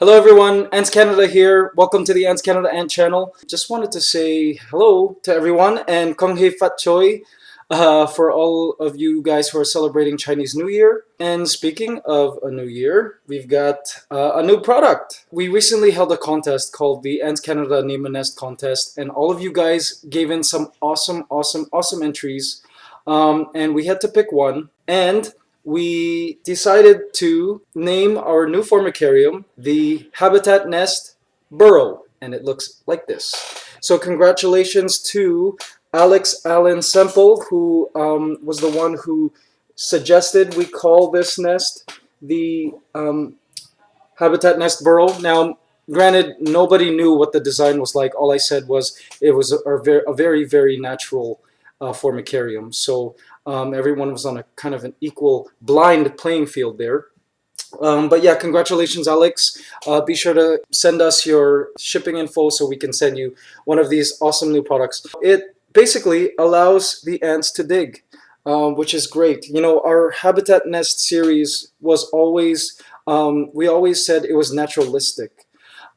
Hello everyone, Ants Canada here. Welcome to the Ants Canada Ant channel. Just wanted to say hello to everyone and Kong Hei Fat Choi for all of you guys who are celebrating Chinese New Year. And speaking of a new year, we've got a new product. We recently held a contest called the Ants Canada Name a Nest contest, and all of you guys gave in some awesome entries. And we had to pick one. And we decided to name our new formicarium the Habitat Nest Burrow, and it looks like this. So congratulations to Alex Allen Semple, who was the one who suggested we call this nest the Habitat Nest Burrow. Now, granted, nobody knew what the design was like. All I said was it was a very natural formicarium. So everyone was on a kind of an equal blind playing field there. But yeah, congratulations, Alex. Be sure to send us your shipping info so we can send you one of these awesome new products. It basically allows the ants to dig, which is great. You know, our Habitat Nest series was always, we always said it was naturalistic.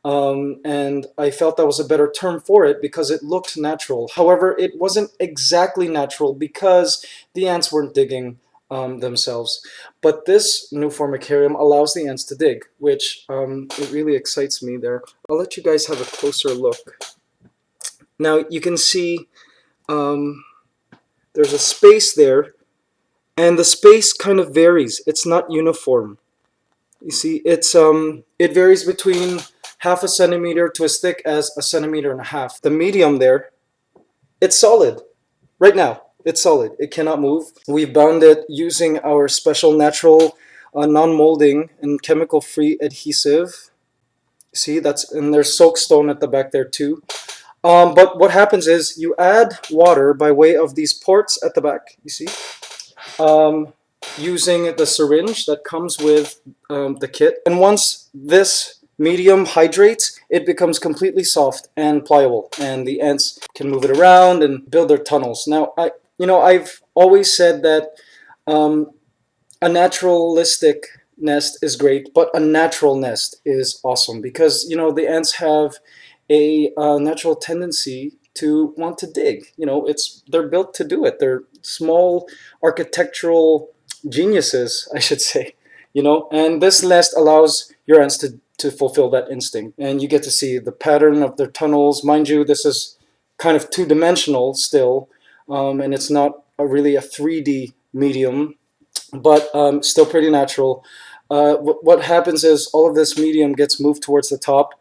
And I felt that was a better term for it because it looked natural. However, it wasn't exactly natural because the ants weren't digging themselves. But this new formicarium allows the ants to dig, which it really excites me there. I'll let you guys have a closer look. Now you can see there's a space there, and the space kind of varies. It's not uniform. You see, it varies between half a centimeter to as thick as a centimeter and a half. The medium there, it's solid. Right now, it's solid. It cannot move. We've bound it using our special natural non-molding and chemical-free adhesive. See, and there's soakstone at the back there too. But what happens is you add water by way of these ports at the back, you see, using the syringe that comes with the kit. And once this medium hydrates, it becomes completely soft and pliable, and the ants can move it around and build their tunnels. Now, I've always said that a naturalistic nest is great, but a natural nest is awesome because the ants have a natural tendency to want to dig. They're built to do it. They're small architectural geniuses, I should say. And this nest allows your ants to fulfill that instinct, and you get to see the pattern of their tunnels. Mind you, this is kind of two-dimensional still, and it's not really a 3D medium, but still pretty natural. What happens is all of this medium gets moved towards the top,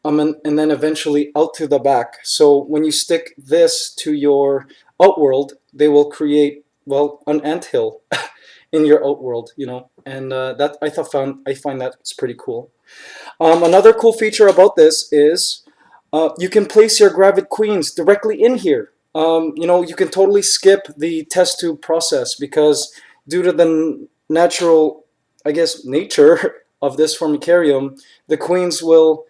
and then eventually out to the back. So when you stick this to your outworld, they will create, well, an anthill in your outworld, and that I find that it's pretty cool. Another cool feature about this is you can place your gravid queens directly in here. You can totally skip the test tube process because due to the natural, I guess, nature of this formicarium, the queens will,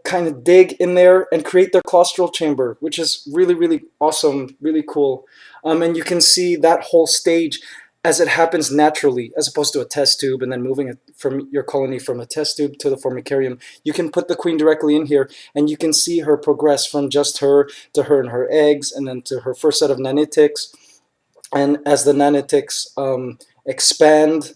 kind of dig in there and create their claustral chamber, which is really awesome, really cool. And you can see that whole stage as it happens naturally, as opposed to a test tube and then moving it from your colony from a test tube to the formicarium. You can put the queen directly in here, and you can see her progress from just her to her and her eggs, and then to her first set of nanitics. And as the nanitics expand,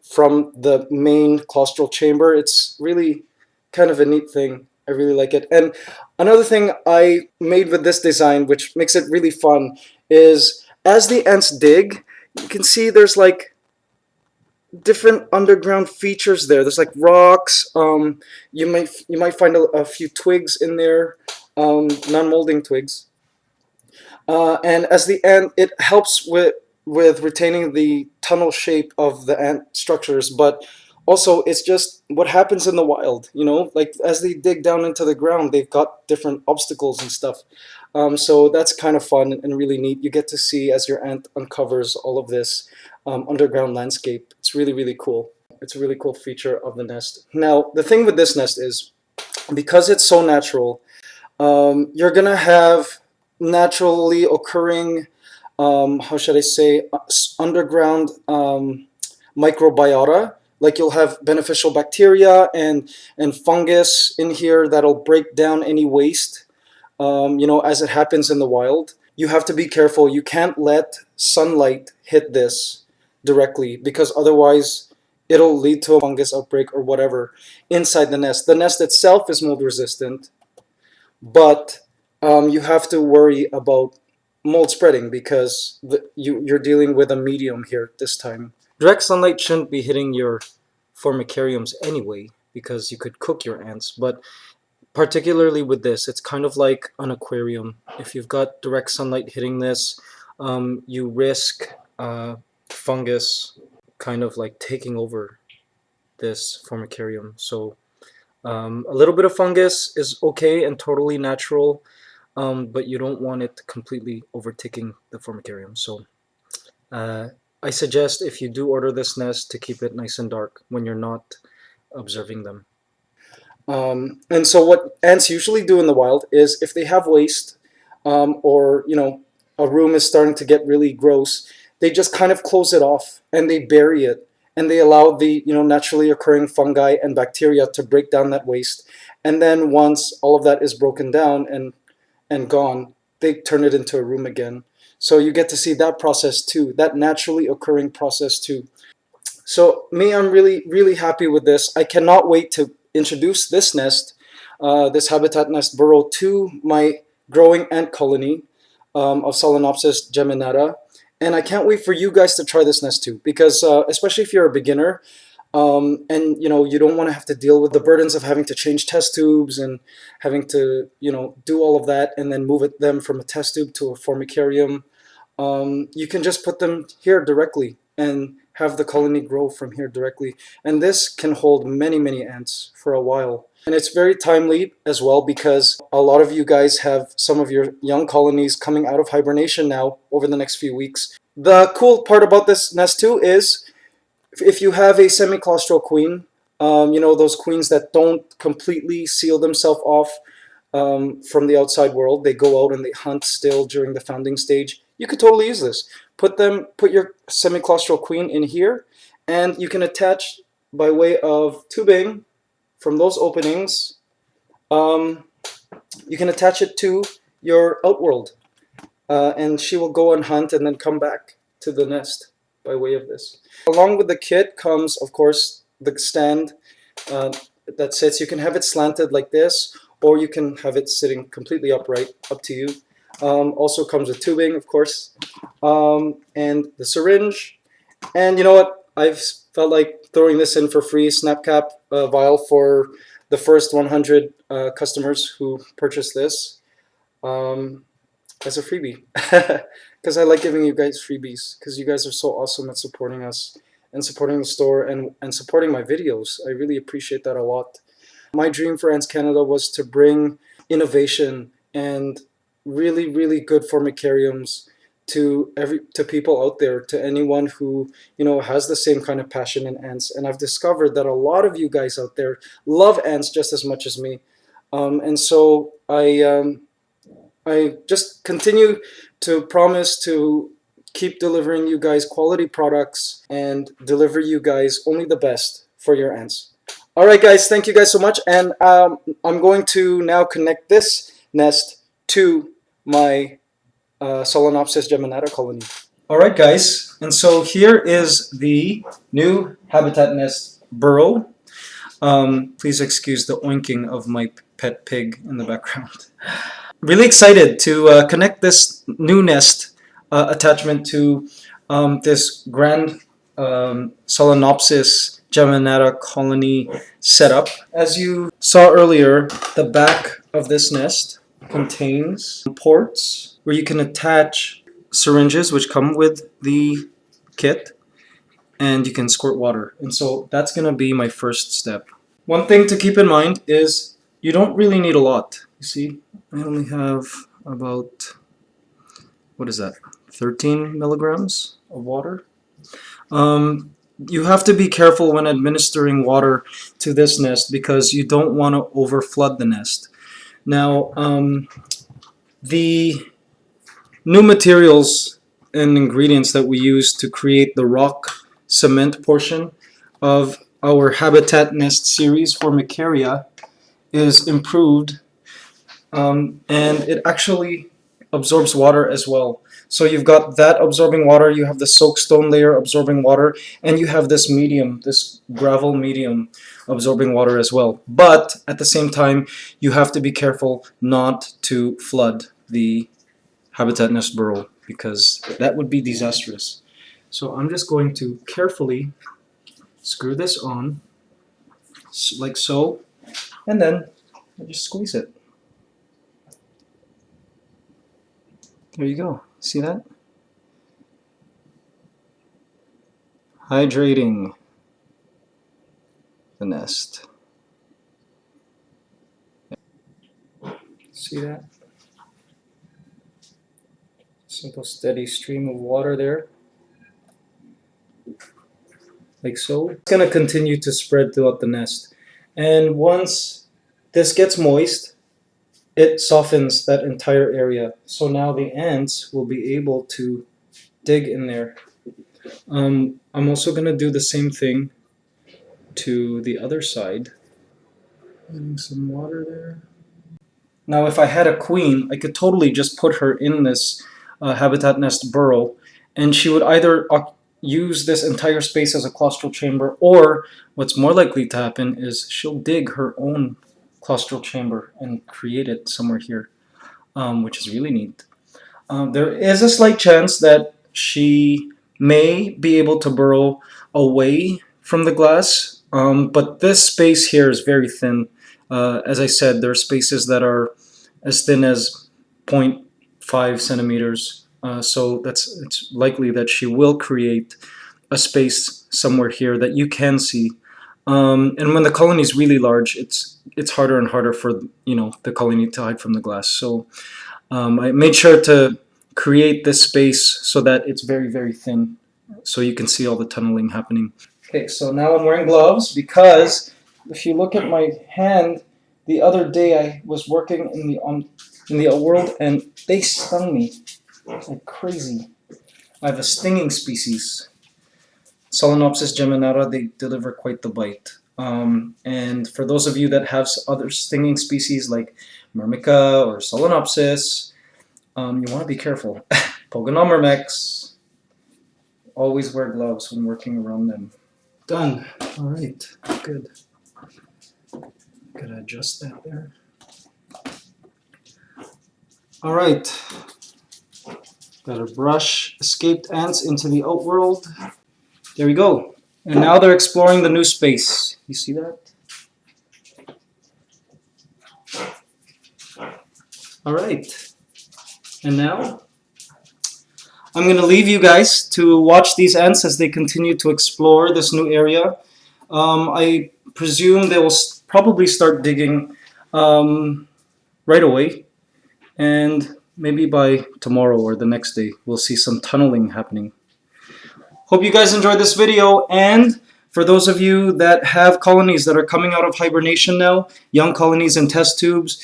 from the main claustral chamber, it's really kind of a neat thing. I really like it. And another thing I made with this design, which makes it really fun, is as the ants dig, you can see there's like different underground features there. There's like rocks. You might find a few twigs in there, non-molding twigs. And as the ant, it helps with retaining the tunnel shape of the ant structures, but also it's just what happens in the wild. Like as they dig down into the ground, they've got different obstacles and stuff. So that's kind of fun and really neat. You get to see as your ant uncovers all of this underground landscape. It's really cool. It's a really cool feature of the nest. Now, the thing with this nest is, because it's so natural, you're gonna have naturally occurring, how should I say, underground microbiota Like you'll have beneficial bacteria and fungus in here that'll break down any waste, as it happens in the wild. You have to be careful. You can't let sunlight hit this directly, because otherwise it'll lead to a fungus outbreak or whatever inside the nest. The nest itself is mold resistant, but you have to worry about mold spreading because you're dealing with a medium here this time. Direct sunlight shouldn't be hitting your formicariums anyway, because you could cook your ants, but particularly with this, it's kind of like an aquarium. If you've got direct sunlight hitting this, you risk fungus kind of like taking over this formicarium. So a little bit of fungus is okay and totally natural, but you don't want it completely overtaking the formicarium. So I suggest, if you do order this nest, to keep it nice and dark when you're not observing them. And so what ants usually do in the wild is, if they have waste, or a room is starting to get really gross, they just kind of close it off and they bury it, and they allow the naturally occurring fungi and bacteria to break down that waste. And then once all of that is broken down and gone, they turn it into a room again. So you get to see that process too, that naturally occurring process too. So me, I'm really, really happy with this. I cannot wait to introduce this nest, this habitat nest burrow, to my growing ant colony of Solenopsis geminata. And I can't wait for you guys to try this nest too, because especially if you're a beginner, and you don't want to have to deal with the burdens of having to change test tubes and having to do all of that and then move them from a test tube to a formicarium. You can just put them here directly and have the colony grow from here directly. And this can hold many, many ants for a while. And it's very timely as well, because a lot of you guys have some of your young colonies coming out of hibernation now over the next few weeks. The cool part about this nest too is, if you have a semi-claustral queen, those queens that don't completely seal themselves off from the outside world, they go out and they hunt still during the founding stage, you could totally use this. Put your semi-claustral queen in here, and you can attach by way of tubing from those openings. You can attach it to your outworld, and she will go and hunt and then come back to the nest by way of this. Along with the kit comes, of course, the stand that sits. You can have it slanted like this, or you can have it sitting completely upright, up to you. Also comes with tubing, of course, and the syringe. And you know what? I've felt like throwing this in for free, snap cap vial, for the first 100 customers who purchase this as a freebie. Because I like giving you guys freebies, because you guys are so awesome at supporting us and supporting the store and supporting my videos. I really appreciate that a lot. My dream for Ants Canada was to bring innovation and really, really good formicariums to people out there, to anyone who has the same kind of passion in ants. And I've discovered that a lot of you guys out there love ants just as much as me, and so I just continue to promise to keep delivering you guys quality products and deliver you guys only the best for your ants. All right, guys, thank you guys so much, and I'm going to now connect this nest to my Solenopsis geminata colony. All right, guys, and so here is the new habitat nest burrow. Please excuse the oinking of my pet pig in the background. Really excited to connect this new nest attachment to this grand Solenopsis geminata colony setup. As you saw earlier, the back of this nest contains ports where you can attach syringes, which come with the kit, and you can squirt water. And so that's going to be my first step. One thing to keep in mind is you don't really need a lot. You see, I only have about, 13 milligrams of water. You have to be careful when administering water to this nest, because you don't want to overflood the nest. Now, the new materials and ingredients that we use to create the rock cement portion of our habitat nest series Formicaria is improved, and it actually absorbs water as well. So you've got that absorbing water, you have the soakstone layer absorbing water, and you have this medium, this gravel medium absorbing water as well. But at the same time, you have to be careful not to flood the habitat nest burrow, because that would be disastrous. So I'm just going to carefully screw this on, like so, and then I just squeeze it. There you go. See that? Hydrating the nest. See that? Simple steady stream of water there. Like so. It's going to continue to spread throughout the nest. And once this gets moist, it softens that entire area. So now the ants will be able to dig in there. I'm also going to do the same thing to the other side. Adding some water there. Now if I had a queen, I could totally just put her in this habitat nest burrow, and she would either use this entire space as a claustral chamber, or what's more likely to happen is she'll dig her own claustral chamber and create it somewhere here, which is really neat. There is a slight chance that she may be able to burrow away from the glass, but this space here is very thin. As I said, there are spaces that are as thin as 0.5 centimeters, so it's likely that she will create a space somewhere here that you can see. And when the colony is really large, it's harder and harder for the colony to hide from the glass. So I made sure to create this space so that it's very, very thin, so you can see all the tunneling happening. Okay, so now I'm wearing gloves because if you look at my hand, the other day I was working in the outworld and they stung me like crazy. I have a stinging species, Solenopsis geminata. They deliver quite the bite. And for those of you that have other stinging species like Myrmica or Solenopsis, you want to be careful. Pogonomyrmex. Always wear gloves when working around them. Done. All right. Good. Gotta adjust that there. All right. Gotta brush escaped ants into the outworld. There we go. And now they're exploring the new space. You see that? All right. And now I'm going to leave you guys to watch these ants as they continue to explore this new area. I presume they will probably start digging right away. And maybe by tomorrow or the next day, we'll see some tunneling happening. Hope you guys enjoyed this video, and for those of you that have colonies that are coming out of hibernation now, young colonies in test tubes,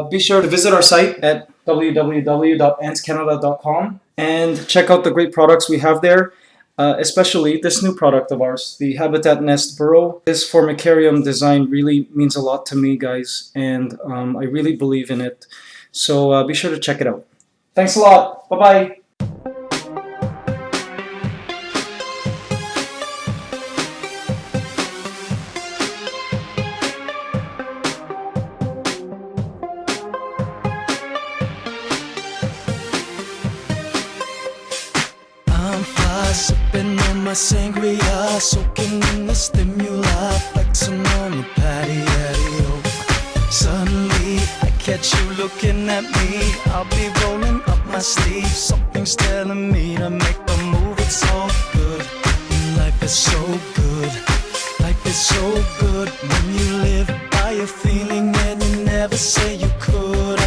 be sure to visit our site at www.antscanada.com and check out the great products we have there, especially this new product of ours, the Habitat Nest Burrow. This Formicarium design really means a lot to me, guys, and I really believe in it. So be sure to check it out. Thanks a lot. Bye-bye. Sipping on my sangria, soaking in the stimuli, flexing on the patio. Suddenly I catch you looking at me. I'll be rolling up my sleeves. Something's telling me to make a move. It's all good. Life is so good. Life is so good when you live by your feeling and you never say you could.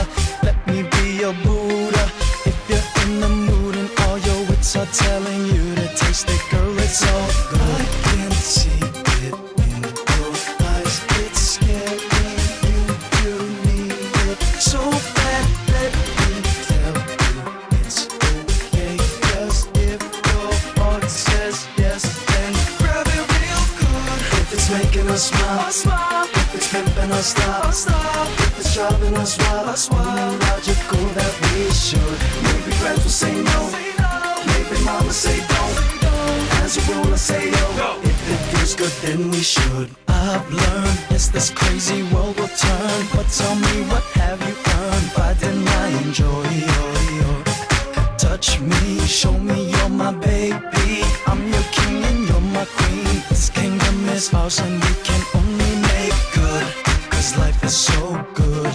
Let me be your Buddha if you're in the mood and all your wits are telling you. Taste it, girl, it's all good. I can see it in your eyes. It's scary, you need it so bad. Let me tell you it's okay. 'Cause if your heart says yes, then grab it real good. If it's never stop. If it's driving us wild, it's only logical that we should. Maybe friends will say no, maybe mama say don't. As a rule I say yo, if it feels good then we should. I've learned yes, this crazy world will turn, but tell me what have you earned by denying enjoy? Touch me, show me you're my baby. I'm your king and you're my queen. This kingdom is ours and we can only make good. Cause life is so good.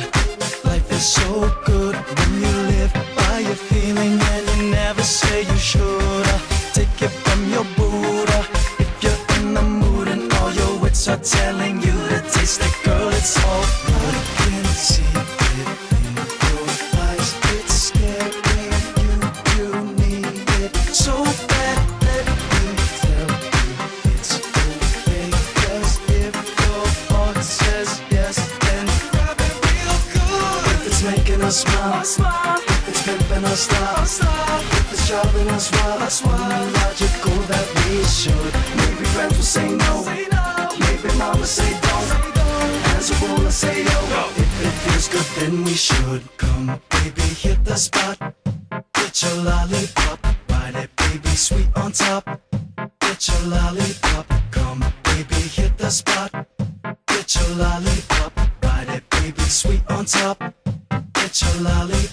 Life is so good when you live by your feeling and you never say you should. Take it from your Buddha. If you're in the mood and all your wits are telling you to taste it, girl, it's all good. I can see it in your eyes. It's scary. You need it so bad. Let me tell you it's okay. Cause if your heart says yes, then grab it real good. If it's making us smile, if it's pimping us stop, if it's driving us wild, it's only logical that we should. Maybe friends will say no, maybe mama say don't. As a rule I say yo, if it feels good then we should. Come baby, hit the spot. Get your lollipop, ride it baby, sweet on top. Get your lollipop, come baby, hit the spot. Get your lollipop, ride it baby, sweet on top. Get your lollipop.